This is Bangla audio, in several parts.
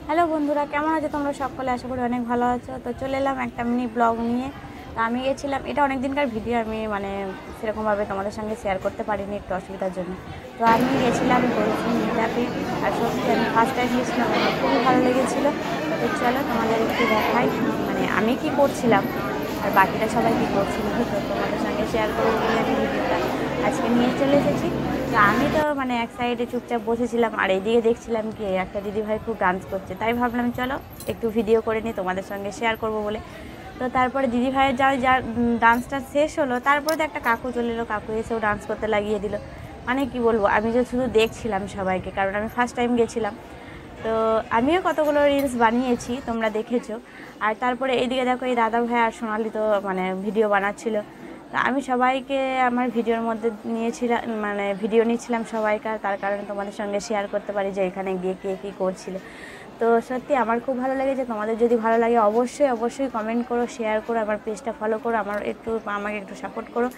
হ্যালো বন্ধুরা, কেমন আছো তোমরা সকলে? আশা করি অনেক ভালো আছো। তো চলে এলাম একটা মিনি ব্লগ নিয়ে। তো আমি গেছিলাম, এটা অনেক দিনকার ভিডিও, আমি সেরকমভাবে তোমাদের সঙ্গে শেয়ার করতে পারিনি একটু অসুবিধার জন্য। তো আমি গেছিলাম ডলফিন মিটআপে, আর সত্যি আমি ফার্স্ট টাইম গেছিলাম, আমার খুবই ভালো লেগেছিলো। তো চলো তোমাদের একটু দেখাই আমি কি করছিলাম আর বাকিরা সবাই কী করছিল, তো তোমাদের সঙ্গে শেয়ার করবো বলে আমি ভিডিওটা আজকে নিয়ে চলে এসেছি। তো আমি তো এক সাইডে চুপচাপ বসেছিলাম, আর এইদিকে দেখছিলাম কি একটা দিদিভাই খুব ডান্স করছে, তাই ভাবলাম চলো একটু ভিডিও করে নিই তোমাদের সঙ্গে শেয়ার করব বলে। তো তারপরে দিদিভাইয়ের যার ডান্সটা শেষ হলো, তারপরে তো একটা কাকু চলে এলো, কাকু এসেও ডান্স করতে লাগিয়ে দিল। কি বলবো, আমি যে শুধু দেখছিলাম সবাইকে, কারণ আমি ফার্স্ট টাইম গেছিলাম। তো আমিও কতগুলো রিলস বানিয়েছি, তোমরা দেখেছো। আর তারপরে এইদিকে দেখো, এই দাদা ভাই আর সোনালি তো ভিডিও বানাচ্ছিল। তো আমি সবাইকে আমার ভিডিওর মধ্যে নিয়েছিলাম, ভিডিও নিচ্ছিলাম সবাইকার, তার কারণে তোমাদের সঙ্গে শেয়ার করতে পারি যে এখানে গিয়ে কে কী করছিল। তো সত্যি আমার খুব ভালো লেগেছে। তোমাদের যদি ভালো লাগে অবশ্যই কমেন্ট করো, শেয়ার করো, আমার পেজটা ফলো করো, আমাকে একটু সাপোর্ট করো।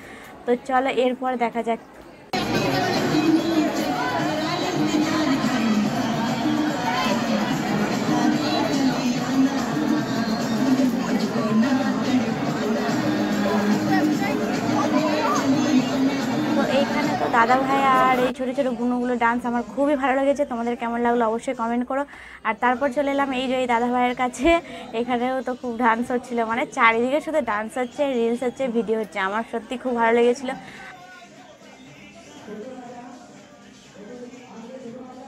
তো চলো এরপর দেখা যাক। তো এইখানে তো দাদা ভাই আর এই ছোটো ছোটো গুনোগুলো ডান্স আমার খুবই ভালো লেগেছে। তোমাদের কেমন লাগলো অবশ্যই কমেন্ট করো। আর তারপর চলে এলাম এই যে এই দাদা ভাইয়ের কাছে। এখানেও তো খুব ডান্স হচ্ছিলো, চারিদিকে শুধু ডান্স হচ্ছে, রিলস হচ্ছে, ভিডিও হচ্ছে। আমার সত্যি খুব ভালো লেগেছিলো।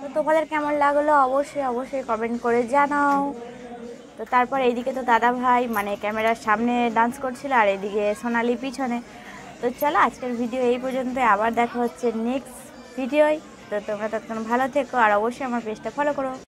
তো তোমাদের কেমন লাগলো অবশ্যই কমেন্ট করে জানাও। তো তারপর এইদিকে তো দাদা ভাই ক্যামেরার সামনে ডান্স করছিল, আর এইদিকে সোনালি পিছনে। তো চলো আজকের ভিডিও এই পর্যন্ত, আবার দেখা হচ্ছে নেক্সট ভিডিওয়। তো তোমরা ততক্ষণ ভালো থেকো, আর অবশ্যই আমার পেজটা ফলো করো।